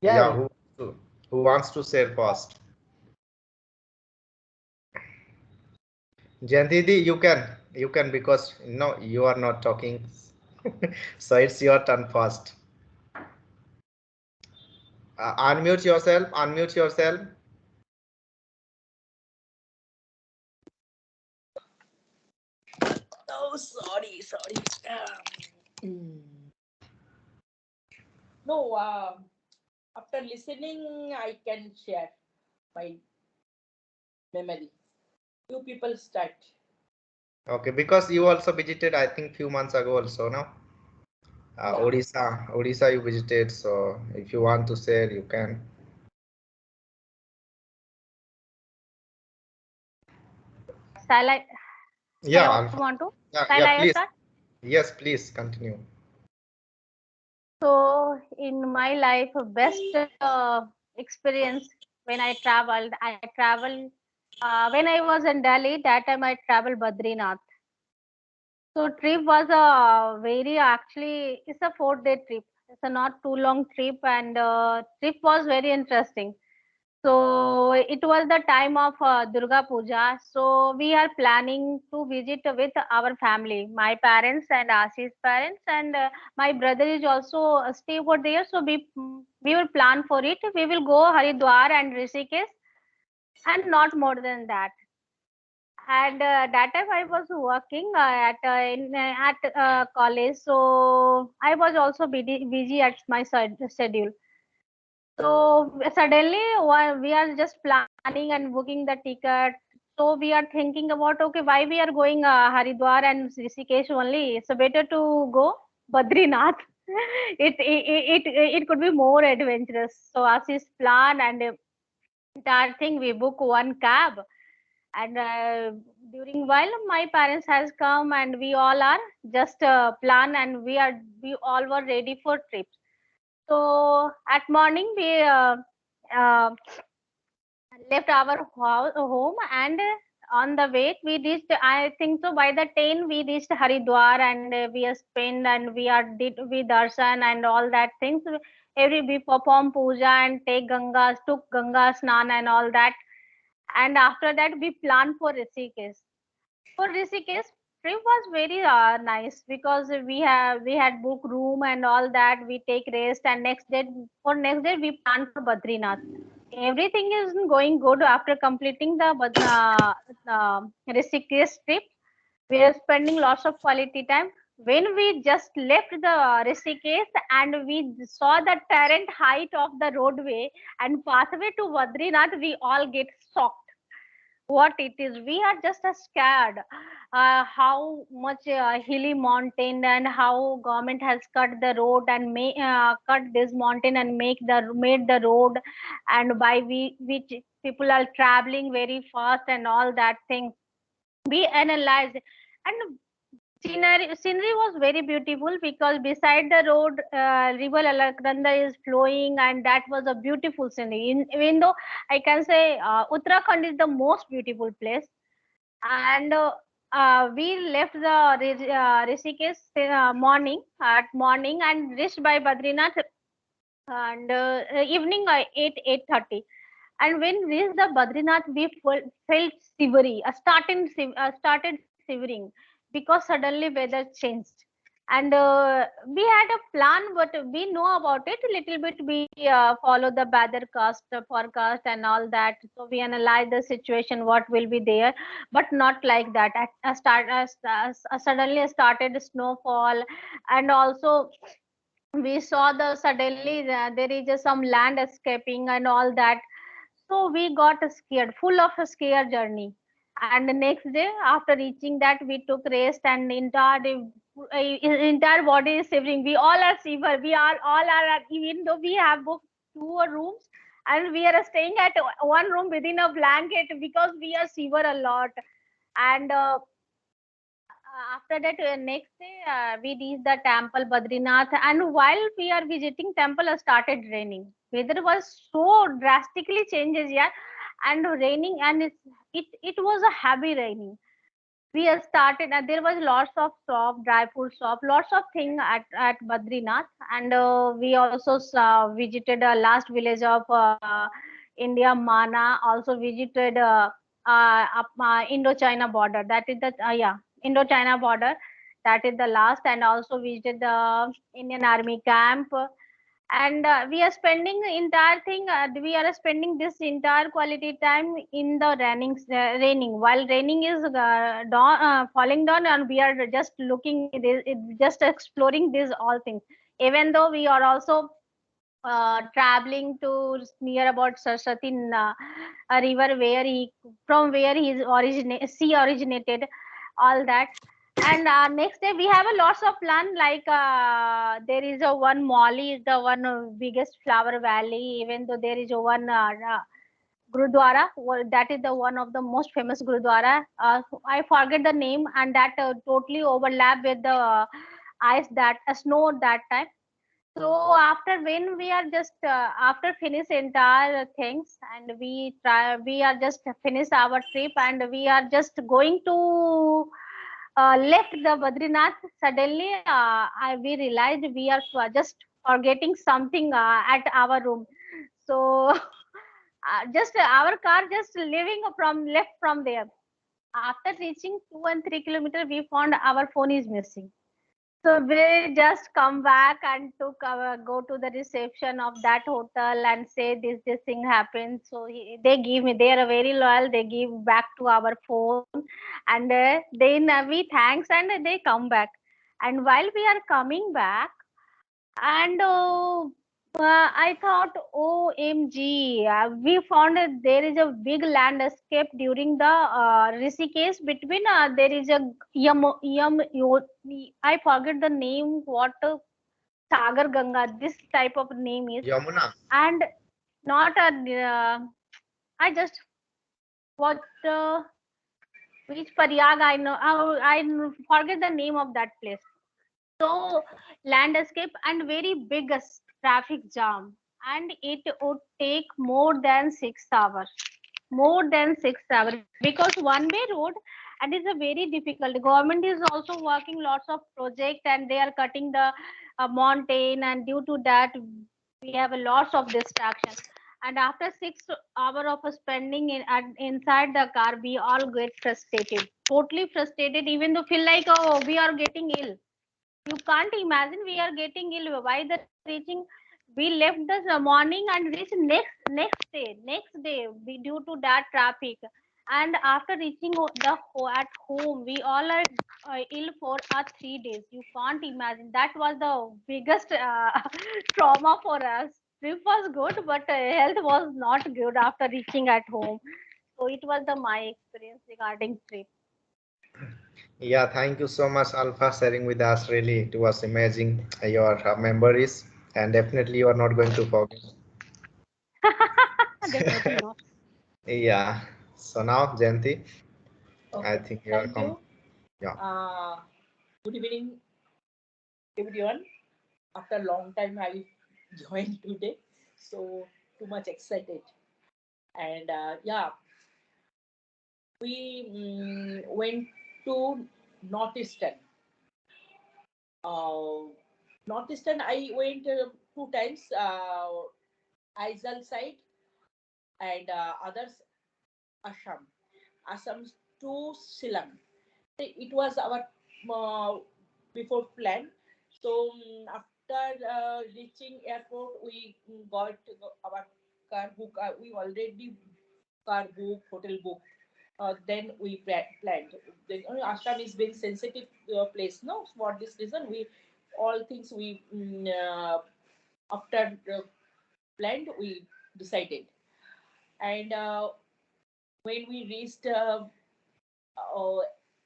Yeah, Yeah, who wants to share first? Jantidi, you can because no, you are not talking. So it's your turn first. Unmute yourself. Unmute yourself. oh, sorry, sorry. Mm. No, after listening, I can share my memory. You people start. Okay, because you also visited, I think, few months ago also, no? Yeah. Odisha you visited. So if you want to share, you can. Shall I? Yeah, I want to. yeah, Shall yeah. I Please, start? yes, please continue. So in my life, best experience when I traveled. I traveled when I was in Delhi. That time I traveled Badrinath. So trip was a very actually it's a 4 day trip. It's a not too long trip, and trip was very interesting. So it was the time of Durga Puja. So we are planning to visit with our family, my parents and Ashi's parents, and my brother is also stay over there. So we will plan for it. We will go Haridwar and Rishikesh, and not more than that. And that time I was working at college, so I was also busy at my schedule. So suddenly we are just planning and booking the ticket. So we are thinking about, okay, why we are going Haridwar and Rishikesh only? So better to go Badrinath. It could be more adventurous. So as is plan and entire thing, we book one cab, and during while my parents has come, and we all are just plan, and we all were ready for trips. So at morning we uh, left our home, and on the way we reached, I think so by the 10 we reached Haridwar, and we are spent, and did we darshan and all that things. Every we perform puja and took Ganga snan and all that, and after that we planned for Rishikesh. For Rishikesh, trip was very nice because we had booked room and all that. We take rest, and next day we plan for Badrinath. Everything is going good after completing the Rishikesh trip. We are spending lots of quality time. When we just left the Rishikesh and we saw the torrent height of the roadway and pathway to Badrinath, we all get shocked what it is. We are just scared how much hilly mountain, and how government has cut the road and cut this mountain and made the road, and by which people are traveling very fast and all that thing. We analyze, and scenery was very beautiful because beside the road, river Alaknanda is flowing, and that was a beautiful scenery. Even though I can say Uttarakhand is the most beautiful place, and we left the Rishikesh morning and reached by Badrinath, and evening 8:30. And when we reached the Badrinath, we felt shivery, started shivering because suddenly weather changed. And we had a plan, but we know about it a little bit. We follow the weathercast forecast and all that. So we analyze the situation, what will be there, but not like that. Suddenly started snowfall, and also we saw the suddenly there is some land escaping and all that. So we got scared, full of a scare journey. And the next day, after reaching that, we took rest, and entire body is shivering. We all are shiver. We are all are, even though we have booked two rooms, and we are staying at one room within a blanket because we are shiver a lot. And after that, next day, we reached the temple Badrinath, and while we are visiting temple, started raining. Weather was so drastically changes, yeah, and raining, and it was a heavy raining. we started, there was lots of shop, dry food shop, lots of thing at Badrinath, and we also visited last village of India, Mana. Also visited Indo-China border. That is the yeah, Indo-China border. That is the last, and also visited the Indian Army camp. And we are spending the entire thing, we are spending this entire quality time in the raining, while raining is falling down, and we are just looking just exploring these all things, even though we are also traveling to near about Saraswati a river where he from where he is sea originated, all that. And next day we have a lots of plan, like there is a one Mali is the one biggest flower valley, even though there is a one Gurudwara, that is the one of the most famous Gurudwara. I forget the name, and that totally overlap with the ice that snow that time. So after when we are just after finish entire things, and we are just finish our trip, and we are just going to left the Badrinath. Suddenly we realized we are just forgetting something at our room. So just our car just leaving from left from there. After reaching 2 and 3 kilometers, we found our phone is missing. So we just come back and took our go to the reception of that hotel and say this thing happened. So they give me, they are very loyal. They give back to our phone, and then we thanks and they come back. And while we are coming back, and I thought, OMG, we found that there is a big landscape during the Rishikesh between there is a I forget the name, what Sagar Ganga, this type of name is, Yamuna. and not a, I just what which Paryag I know, I forget the name of that place. So landscape and very big traffic jam, and it would take more than 6 hours, because one way road, and it's a very difficult. Government is also working lots of project, and they are cutting the mountain, and due to that we have a lots of distraction. And after 6 hours of spending inside the car, we all get frustrated, totally frustrated, even though feel like, oh, we are getting ill. You can't imagine, we are getting ill. Why the reaching? We left this morning and reached next day due to that traffic. And after reaching at home, we all are ill for 3 days. You can't imagine. That was the biggest trauma for us. Trip was good, but health was not good after reaching at home. So it was the my experience regarding trip. Yeah, thank you so much, Alpha, sharing with us. Really, it was amazing your memories, and definitely you are not going to forget. Definitely not. Yeah. So now, Jayanti, I Okay, think you are thank you. Yeah. Uh, Good evening, everyone. After a long time, I joined today, so too much excited. And yeah, we went to Northeastern. Uh, Northeastern, I went 2 times. Aizal side and others Assam. Assam to Shillong. It was our uh, before plan. So after reaching airport, we got our car book. We already car book, hotel book. Then we planned. Then Assam is very sensitive place. No, for this reason, we all things we after planned we decided. And when we reached uh,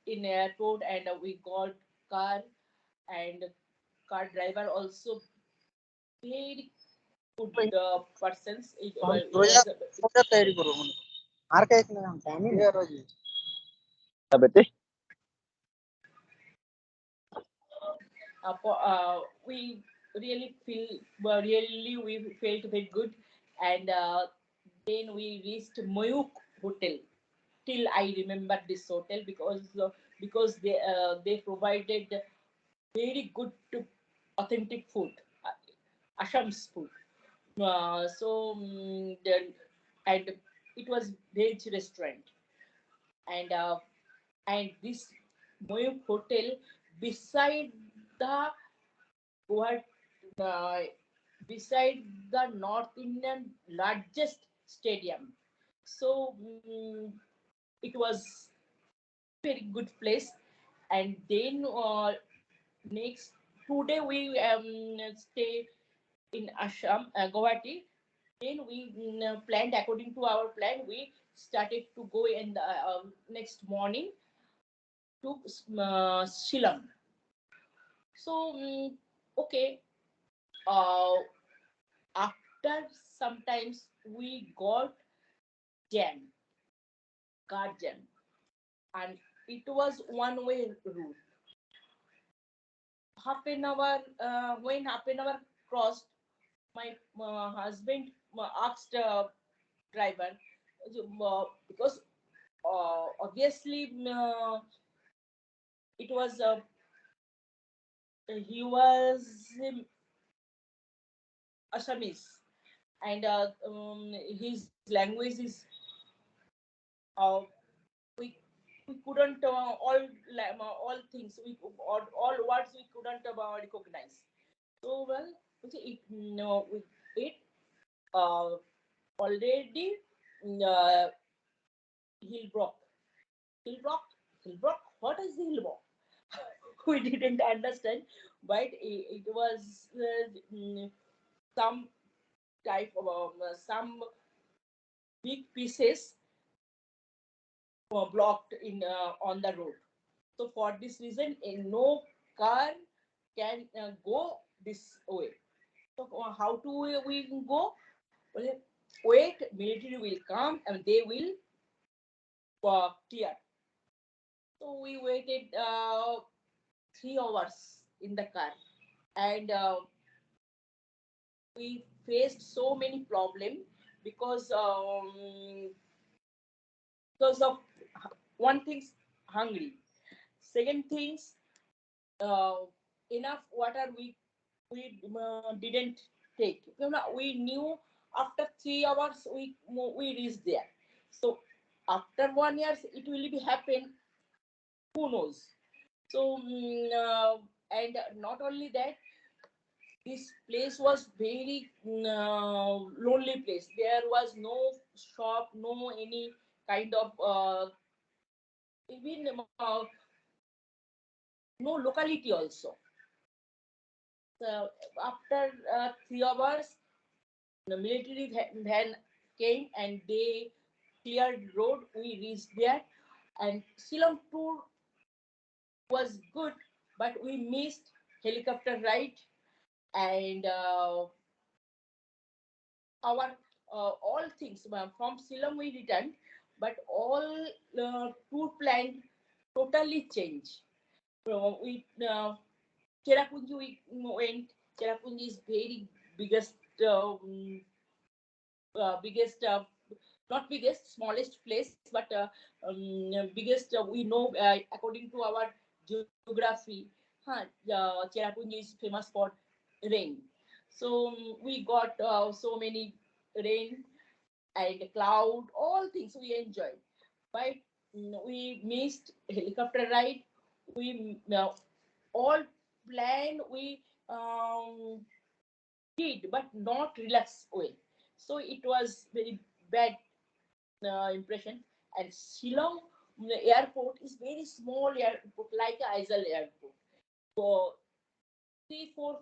in airport and we got car, and car driver also very good persons. It was we really feel really we felt very good. And then we reached Mayuk hotel. Till I remember this hotel because because they provided very good authentic food, Assam's food. Then, and it was veg restaurant, and this Moyuk hotel beside the what uh, beside the North Indian largest stadium. So it was very good place. And then next today we stay in Assam, Guwahati. Then we planned according to our plan. We started to go in the next morning to Shillong. So okay, uh, after sometimes we got jam, car jam, and it was one way route. Half an hour, when half an hour crossed, my husband asked driver, because obviously it was he was Assamese, and his language is uh, we we couldn't all things we all words we couldn't recognize. So well, we say it no we it uh, already uh, Hillbrook. Hillbrook? Hillbrook? What is the Hillbrook? We didn't understand, but it was some type of some big pieces were blocked in on the road. So for this reason, no car can go this way. So how do we go? Well, wait, military will come and they will clear. So we waited 3 hours in the car, and we faced so many problems because of one thing's hungry. Second things, uh, enough water we didn't take. We knew after 3 hours we reached there. So after 1 year it will be happen. Who knows? So and not only that, this place was very lonely place. There was no shop, no any kind of even no locality also. So after 3 hours, the military van came and they cleared road. We reached there, and Shillong tour was good, but we missed helicopter ride and our all things from Shillong we returned, but all tour plan totally changed. We Cherrapunji we went. Cherrapunji is very biggest biggest not biggest smallest place, but biggest we know according to our geography. Cherrapunji is famous for rain. So we got so many rain and cloud, all things we enjoyed. But we missed helicopter ride. We all plan we did, but not relaxed way. So it was very bad impression. And Shillong airport is very small airport, like Aizal airport. So three, four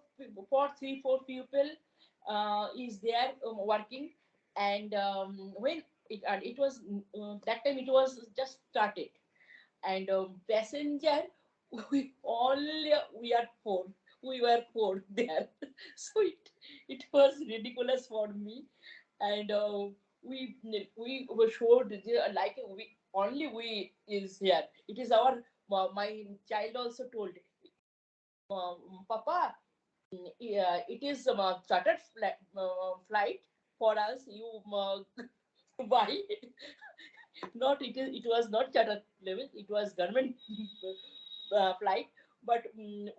people is there working, and when it was that time it was just started, and passenger we are four. We were four there, so it was ridiculous for me, and we were showed like we is here. It is our my child also told, Papa, yeah, it is chartered flight for us. You buy Not it was not charter level. It was government flight, but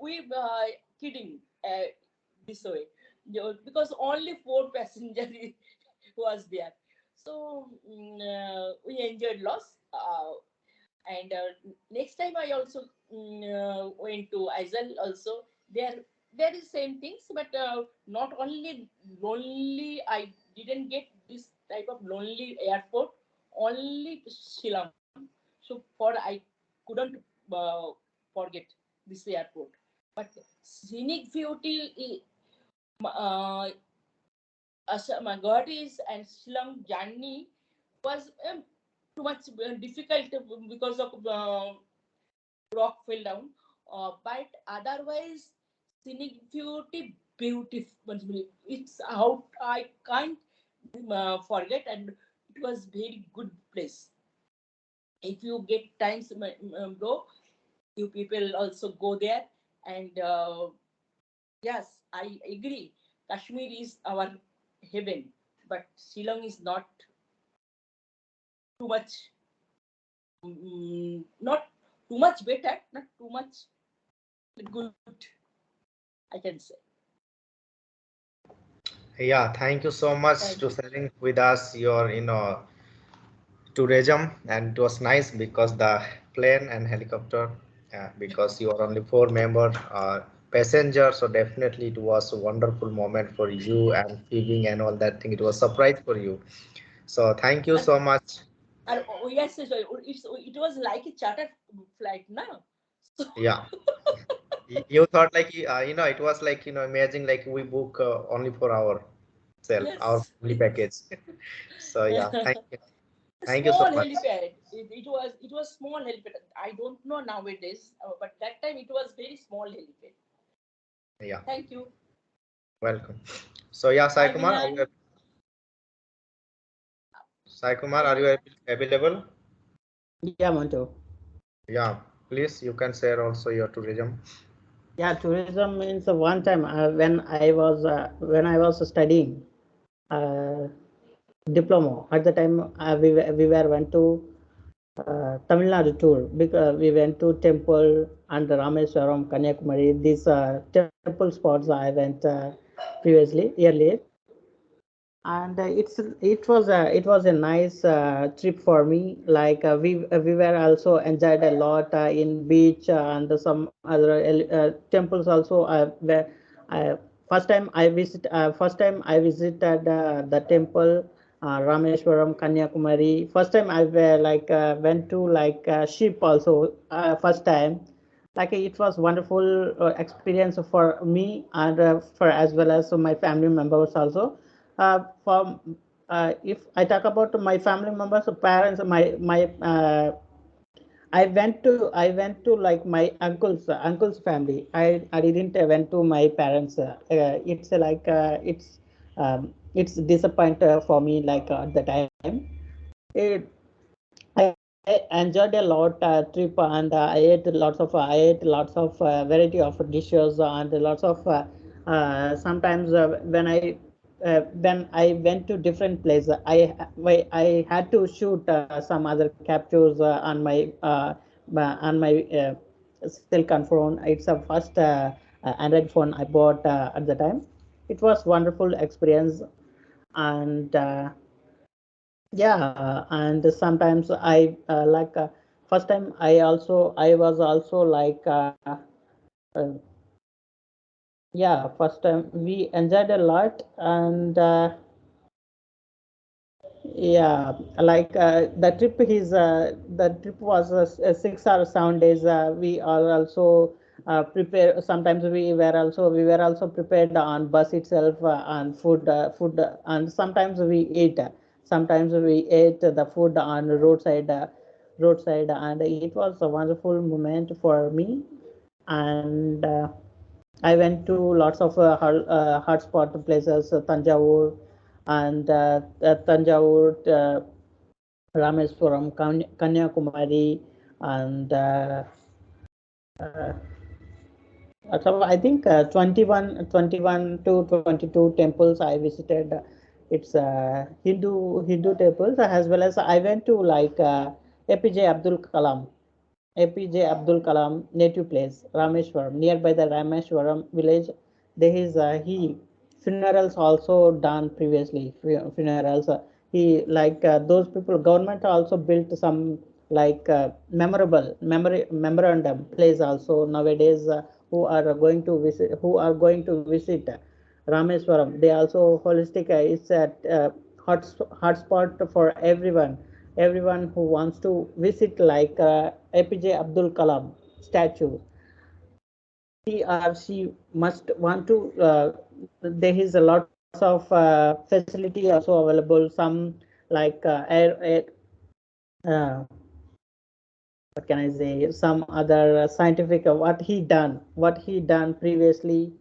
we kidding this way. Because only 4 passengers was there. So we enjoyed loss. And next time I also went to Isle also. There is same things, but not only lonely. I didn't get this type of lonely airport. Only Shillong. So for I couldn't forget this airport. But scenic beauty, uh, my Guwahati's and Shillong journey was too much difficult because of rock fell down. But otherwise, scenic beauty, beautiful. It's how I can't forget, and it was very good place. If you get times, bro, you people also go there. And yes, I agree. Kashmir is our heaven, but Shillong is not too much, not too much better, not too much good, I can say. Yeah, thank you so much Thank to you. sharing with us your tourism, and it was nice because the plane and helicopter, because you are only four member passenger, so definitely it was a wonderful moment for you and feeling and all that thing. It was surprise for you. So thank you And, so much. yes, it was like a charter flight now. So Yeah, you thought like it was like imagine like we book only for ourself, our yes, family yes. package. So yeah, A thank you so small much. helipad. It was small helipad. I don't know nowadays, but that time it was very small helipad. Yeah, Thank you. welcome. So yeah, Sai Bye, Kumar, Milan. Bye, Are you Milan. available? Yeah, Monto. Yeah, please, you can share also your tourism. Yeah, tourism means one time when I was studying uh, diploma. At the time, we were went to Tamil Nadu tour because we went to temple and Rameswaram, Kanyakumari. These temple spots I went previously earlier, and it was a nice trip for me. Like we were also enjoyed a lot in beach and some other temples also. Where uh, first time I visited the temple Rameshwaram, Kanyakumari. First time I went to ship also first time. Like it was wonderful experience for me and for as well as my family members also. For If I talk about my family members, parents, my I went to like my uncle's family. I didn't went to my parents. It's disappoint for me at the time. It, I enjoyed a lot trip and I ate lots of variety of dishes and lots of sometimes when I went to different places I had to shoot some other captures on my Silcon phone. It's a first Android phone I bought at the time. It was wonderful experience and yeah, and sometimes first time I was also uh, yeah, first time we enjoyed a lot and yeah, the trip was 6 or 7 days. We are also prepare. Sometimes we were also prepared on bus itself on food, and sometimes we ate. Sometimes we ate the food on roadside, and it was a wonderful moment for me. And I went to lots of hotspot places, Tanjavur and Tanjavur, Rameswaram, Kanyakumari, and uh, so I think 21 to 22 temples I visited It's Hindu temples, as well as I went to like APJ Abdul Kalam. APJ Abdul Kalam native place, Rameshwaram, nearby the Rameshwaram village. There is he funerals also done previously. Funerals. He like those people. Government also built some like memorandum place also nowadays. Who are going to visit? Who are going to visit Rameswaram? They also holistic. It's a hotspot for everyone, everyone who wants to visit like APJ Abdul Kalam statue. He or she must want to. There is a lots of facility also available. Some like uh, what can I say? Some other scientific what he done previously,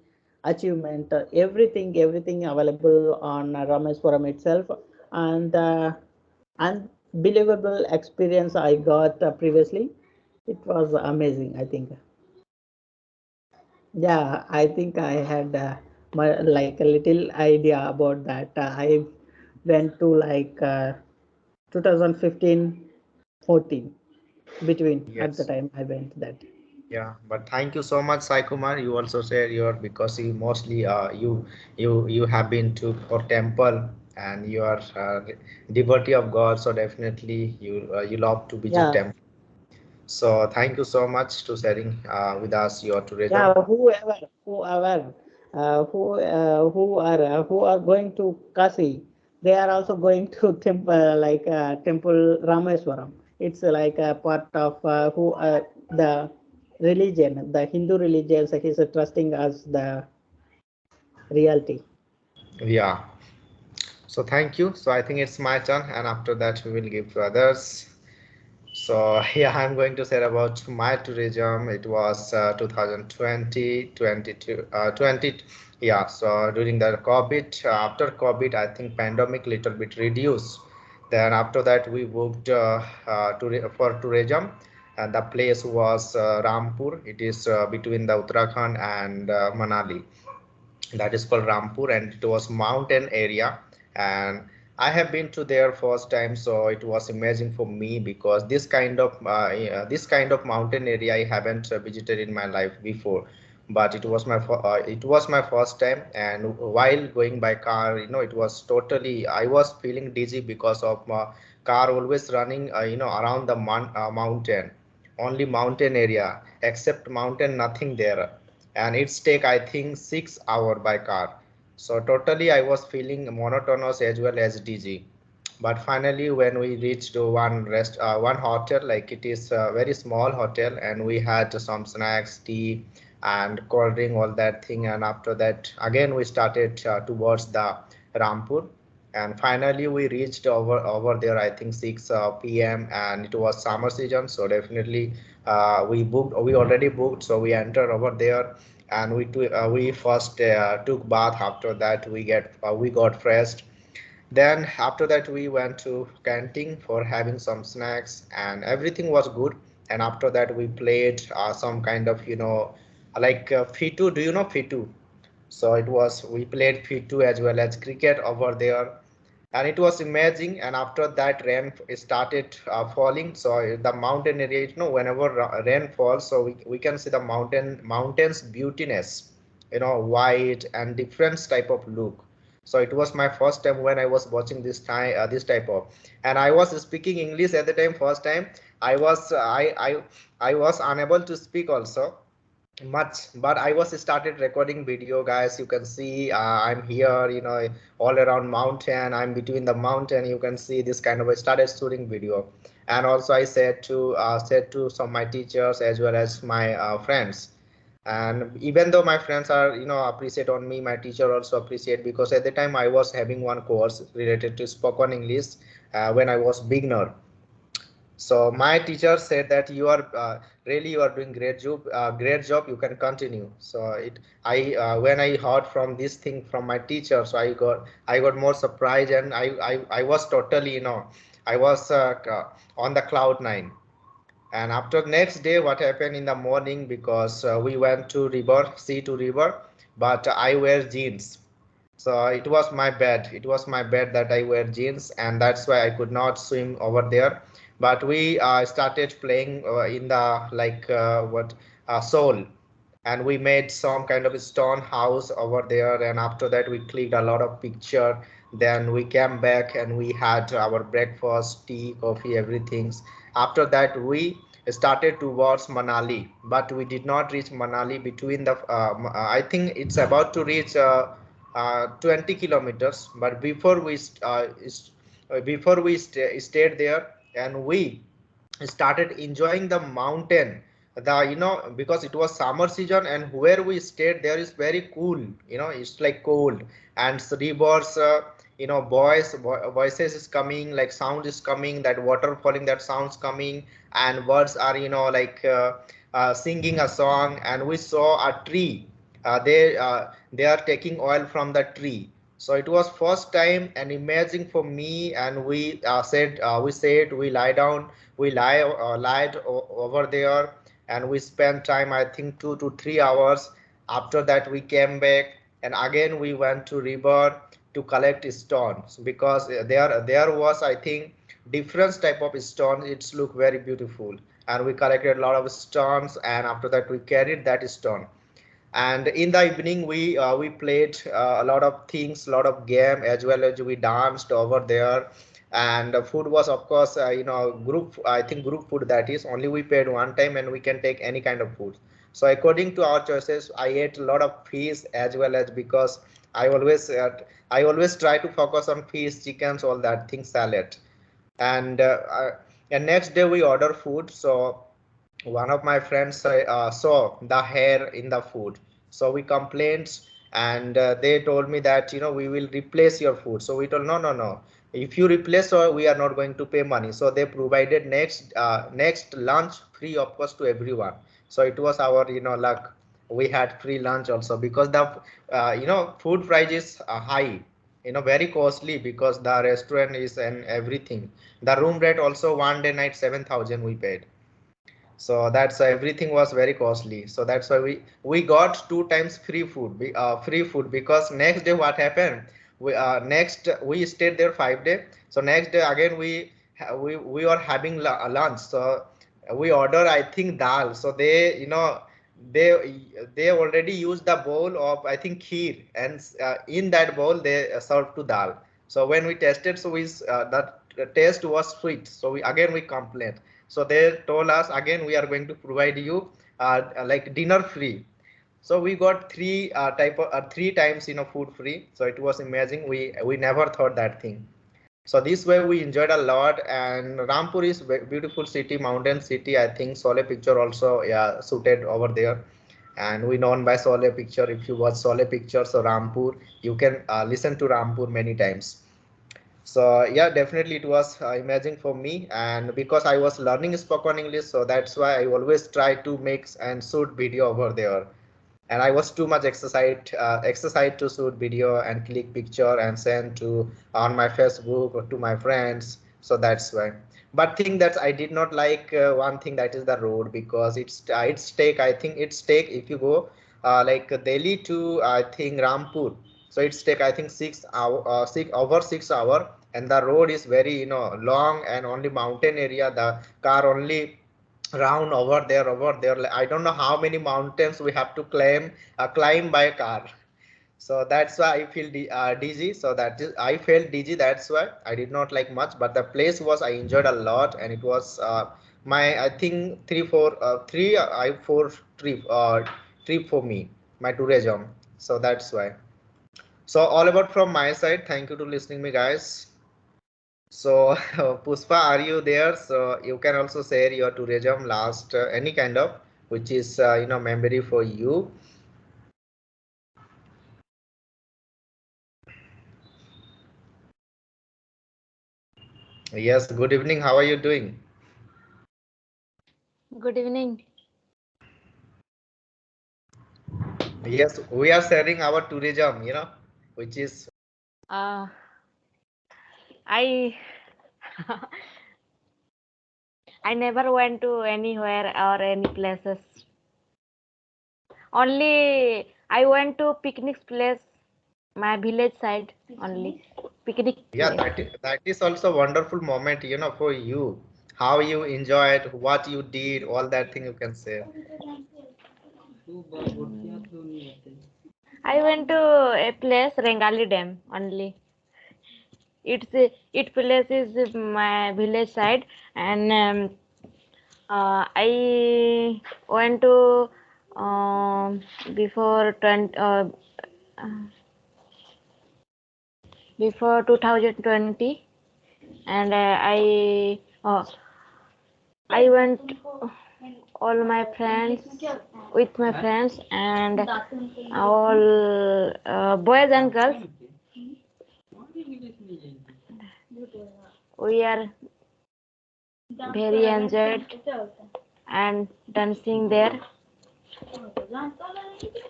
achievement, everything available on Rameswaram itself, and unbelievable experience I got previously. It was amazing, I think. Yeah, I think I had like a little idea about that. I went to like 2015, 14 between at the Yes. time I went that. Yeah, but thank you so much, Sai Kumar. You also share your because you mostly you have been to for temple and you are devotee of God, so definitely you love to visit Yeah, temple. So thank you so much to sharing with us your tourism. yeah. Who are going to Kasi, they are also going to temple like temple Rameswaram. It's like a part of who the religion, the Hindu religion. So he's trusting us the reality. Yeah. So thank you. So I think it's my turn, and after that we will give to others. So yeah, I'm going to say about my tourism. It was 2020, 20. Yeah, so during the COVID, after COVID, I think pandemic little bit reduced. Then after that, we booked for tourism, and the place was Rampur. It is between the Uttarakhand and Manali, that is called Rampur, and it was mountain area. And I have been to there first time, so it was amazing for me because this kind of mountain area I haven't visited in my life before. But it was my first time, and while going by car, it was totally I was feeling dizzy because of my car always running around the mountain, only mountain area, except mountain nothing there, and it's take I think 6 hours by car. So totally I was feeling monotonous as well as dizzy. But finally, when we reached one hotel, like it is a very small hotel, and we had some snacks, tea, and cold drink, all that thing. And after that, again we started towards the Rampur, and finally we reached over there. I think 6 p.m. and it was summer season, so definitely we already booked, so we entered over there, and we first took bath. After that, we got fresh. Then after that we went to canteen for having some snacks, and everything was good. And after that we played some kind of like Fitu. Do you know Fitu? So we played Fitu as well as cricket over there, and it was amazing. And after that rain started falling, so the mountain area, whenever rain falls, so we can see the mountains beautiness, white and different type of look. So it was my first time when I was watching this type of, and I was speaking English at the time. First time I was I was unable to speak also much, but I was started recording video, guys. You can see I'm here, all around mountain. I'm between the mountain. You can see this kind of I started shooting video. And also I said to some of my teachers as well as my friends. And even though my friends are appreciate on me, my teacher also appreciate, because at the time I was having one course related to spoken English when I was beginner. So my teacher said that you are doing great job, you can continue. So I when I heard from this thing from my teacher, so I got more surprised, and I was totally, I was on the cloud nine. And after next day, what happened in the morning, because we went to river, sea to river, but I wear jeans. So it was my bad. It was my bad that I wear jeans, and that's why I could not swim over there. But we started playing in the like what Seoul, and we made some kind of a stone house over there. And after that, we clicked a lot of picture. Then we came back and we had our breakfast, tea, coffee, everything. After that, we started towards Manali, but we did not reach Manali between the. I think it's about to reach. 20 kilometers, but before we stayed there, and we started enjoying the mountain, the because it was summer season, and where we stayed there is very cool, it's like cold, and rivers, voices is coming, like sound is coming, that water falling, that sounds coming, and birds are singing a song, and we saw a tree. They are taking oil from the tree. So it was first time and amazing for me, and we lie down, we lied over there, and we spent time, I think 2 to 3 hours. After that we came back, and again we went to river to collect stones, because there was, I think, different type of stones. It's look very beautiful, and we collected a lot of stones, and after that we carried that stone. And in the evening we played a lot of things, a lot of game, as well as we danced over there. And the food was, of course, group, I think group food, that is only we paid one time, and we can take any kind of food. So according to our choices, I ate a lot of fish, as well as, because I always try to focus on fish, chickens, all that things, salad. And uh, uh, and next day we order food. So one of my friends saw the hair in the food, so we complained, and they told me that, we will replace your food. So we told, no, no, no, if you replace, so we are not going to pay money. So they provided next lunch free of cost to everyone. So it was our, luck. We had free lunch also, because the food price is high, very costly, because the restaurant is and everything. The room rate also, one day night 7,000 we paid. So that's everything was very costly. So that's why we got 2 times free food, because next day what happened, we stayed there 5 days. So next day again we were having lunch. So we order, I think, dal. So they already used the bowl of, I think, kheer, and in that bowl they served to dal. So when we tested, so that taste was sweet, so we complained. So they told us again, we are going to provide you like dinner free. So we got three times, food free. So it was amazing. We never thought that thing. So this way we enjoyed a lot. And Rampur is beautiful city, mountain city. I think Sole Picture also, yeah, suited over there. And we known by Sole Picture. If you watch Sole Picture, so Rampur, you can listen to Rampur many times. So yeah, definitely it was amazing for me. And because I was learning spoken English, so that's why I always try to make and shoot video over there. And I was too much exercise to shoot video and click picture and send to on my Facebook or to my friends. So that's why. But thing that I did not like, one thing, that is the road, because it's take, I think it's take, if you go like Delhi to, I think, Rampur. So it's take, I think, 6 hour, 6 over 6 hour, and the road is very, long, and only mountain area. The car only round over there, like, I don't know how many mountains we have to climb by car. So that's why I feel dizzy. So that is, I felt dizzy, that's why I did not like much. But the place was, I enjoyed a lot, and it was my, I think, four trip for me, my tourism. So that's why. So all about from my side. Thank you to listening me, guys. So, Puspa, are you there? So you can also share your tourism last, any kind of, which is memory for you. Yes. Good evening. How are you doing? Good evening. Yes, we are sharing our tourism. Which is, Uh, I I never went to anywhere or any places. Only I went to picnic place my village side only. Picnic Yeah, place. that is also a wonderful moment, for you. How you enjoyed, what you did, all that thing you can say. I went to a place, Rengali Dam only. It place is my village side, and I went to before 2020, and I went all my friends with my friends, and all boys and girls. We are very enjoyed and dancing there,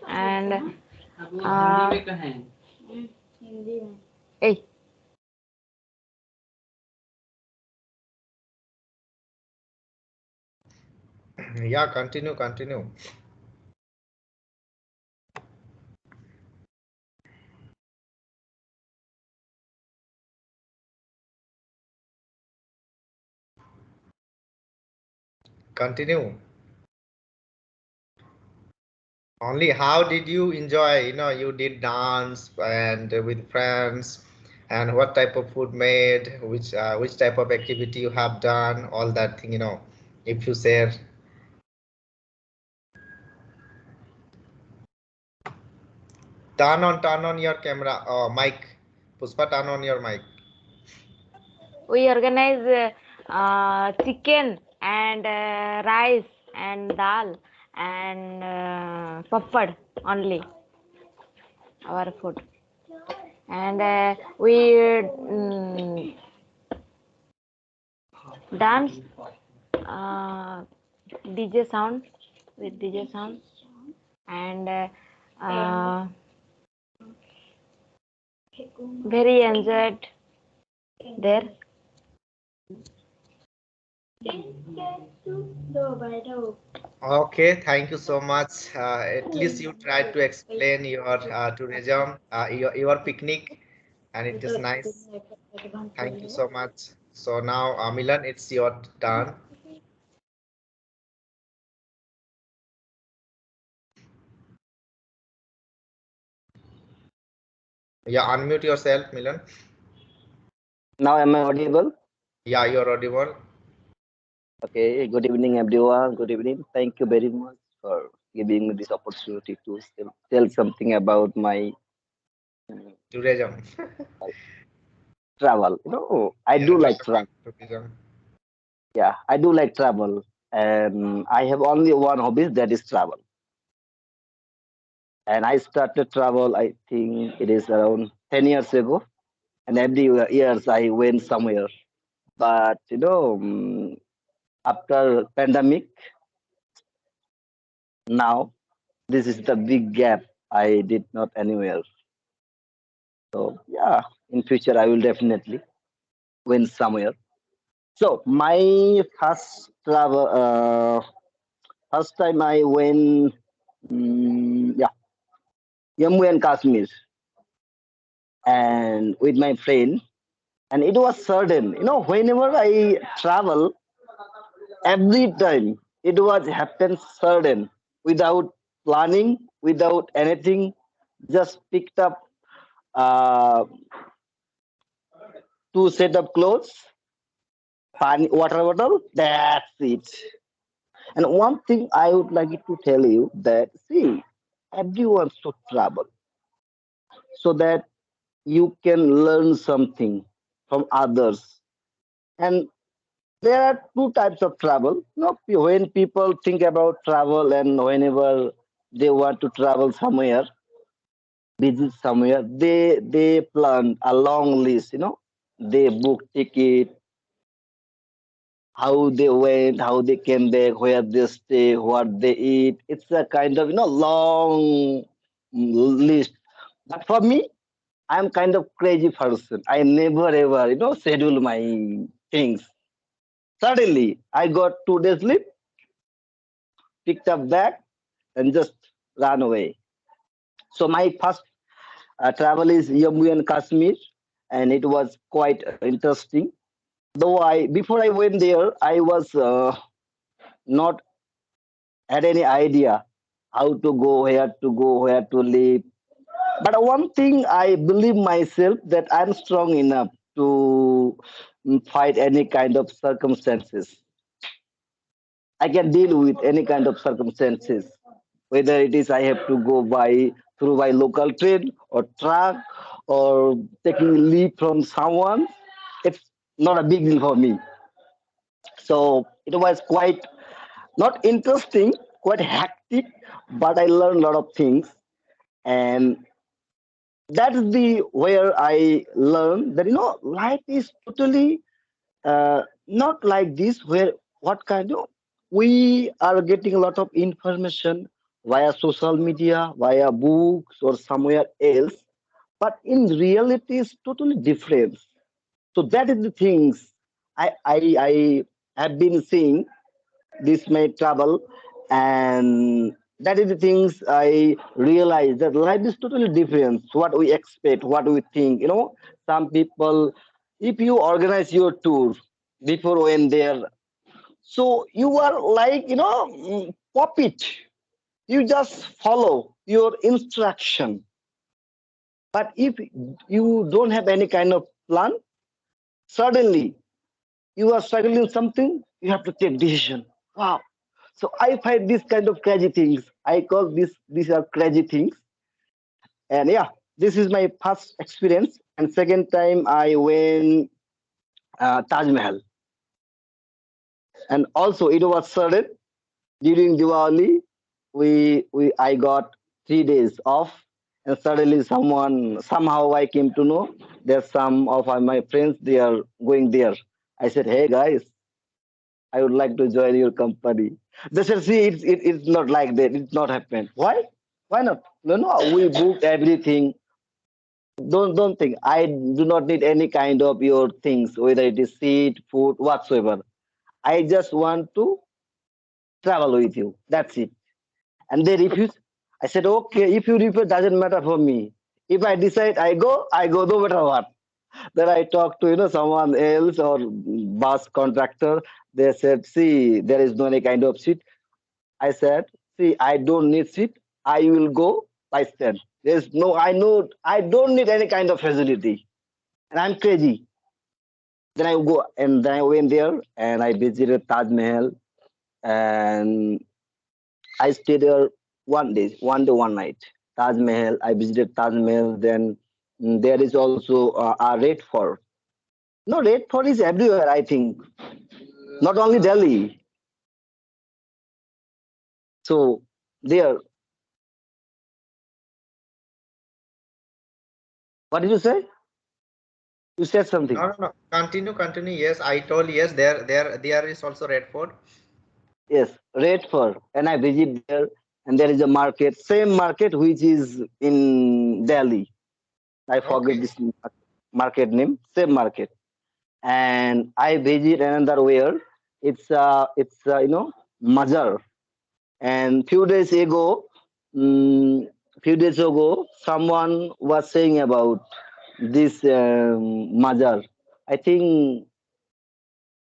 and hey, Yeah, continue. Continue. Only how did you enjoy? You did dance and with friends, and what type of food made, which type of activity you have done, all that thing. If you share. Turn on your camera, mic. Puspa, turn on your mic. we organize chicken and rice and dal and papad only our food, and we dance DJ sound with DJ sound, and very enjoyed there. Okay, thank you so much. At least you tried to explain your tourism, your picnic, and it is nice. Thank you so much. So now, Milan, it's your turn. Yeah, unmute yourself, Milan. Now am I audible? Yeah, you're audible. Okay, good evening everyone. Good evening. Thank you very much for giving me this opportunity to tell something about my Tourism. travel. I Yeah, do talk like about travel. tourism. Yeah, I do like travel. And I have only one hobby, that is travel. And I started travel, I think it is around 10 years ago. And every years I went somewhere. But after pandemic, now this is the big gap. I did not anywhere. So yeah, in future I will definitely win somewhere. So my first time I went, yeah, Jammu and Kashmir, and with my friend, and it was sudden. Whenever I travel, every time it was happen sudden, without planning, without anything, just picked up uh, two set of clothes, water bottle. That's it. And one thing I would like to tell you that see, everyone should travel so that you can learn something from others. And there are two types of travel. When people think about travel and whenever they want to travel somewhere, visit somewhere, they plan a long list. They book ticket, how they went, how they came back, where they stay, what they eat. It's a kind of long list. But for me, I'm kind of crazy person. I never ever schedule my things. Suddenly, I got 2 days leave, picked up bag, and just ran away. So my first travel is Jammu and Kashmir, and it was quite interesting. Though I before I went there, I was not had any idea how to go, where to live. But one thing I believe myself that I'm strong enough to fight any kind of circumstances. I can deal with any kind of circumstances, whether it is I have to go by through by local train or truck or taking leave from someone. It's not a big deal for me. So it was quite not interesting, quite hectic, but I learned a lot of things, and that's the where I learned that life is totally not like this. Where what kind of we are getting a lot of information via social media, via books, or somewhere else, but in reality, it's totally different. So that is the things I have been seeing this may travel, and that is the things I realize that life is totally different. What we expect, what we think, some people, if you organize your tour before when there, so you are like puppet, you just follow your instruction. But if you don't have any kind of plan, suddenly you are struggling something, you have to take decision. Wow. So I find this kind of crazy things. I call these are crazy things. And yeah, this is my first experience. And second time I went Taj Mahal. And also it was sudden during Diwali. We I got 3 days off, and suddenly somehow I came to know there's some of my friends they are going there. I said, hey guys, I would like to join your company. They said, see, it's not like that. It's not happened. Why? Why not? No, we booked everything. Don't think. I do not need any kind of your things, whether it is seat, food, whatsoever. I just want to travel with you. That's it. And they refused. I said, okay, if you refuse, doesn't matter for me. If I decide I go no matter what. Then I talked to someone else or bus contractor. They said, see, there is no any kind of seat. I said, see, I don't need seat. I will go by stand. There's no, I know, I don't need any kind of facility. And I'm crazy. Then I go and then I went there and I visited Taj Mahal and I stayed there 1 day, 1 day, 1 night. Taj Mahal. I visited Taj Mahal. Then there is also a Red Fort. No, Red Fort is everywhere. I think not only Delhi. So there. What did you say? You said something. No. Continue. Yes, I told yes. There is also Red Fort. Yes, Red Fort. And I visit there, and there is a market, same market which is in Delhi. I forget Okay. this market name. Same market. And I visit another where it's Mazar. And few days ago, someone was saying about this Mazar. I think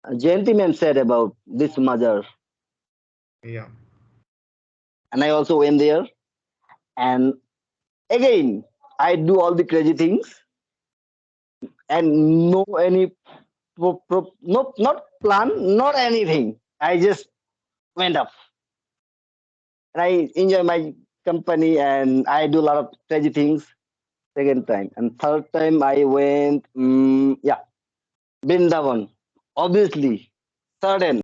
a gentleman said about this Mazar, Yeah. and I also went there. And again, I do all the crazy things and no any no not plan, not anything. I just went up and I enjoy my company and I do a lot of crazy things. Second time and third time I went, yeah, Brindavan. Obviously, sudden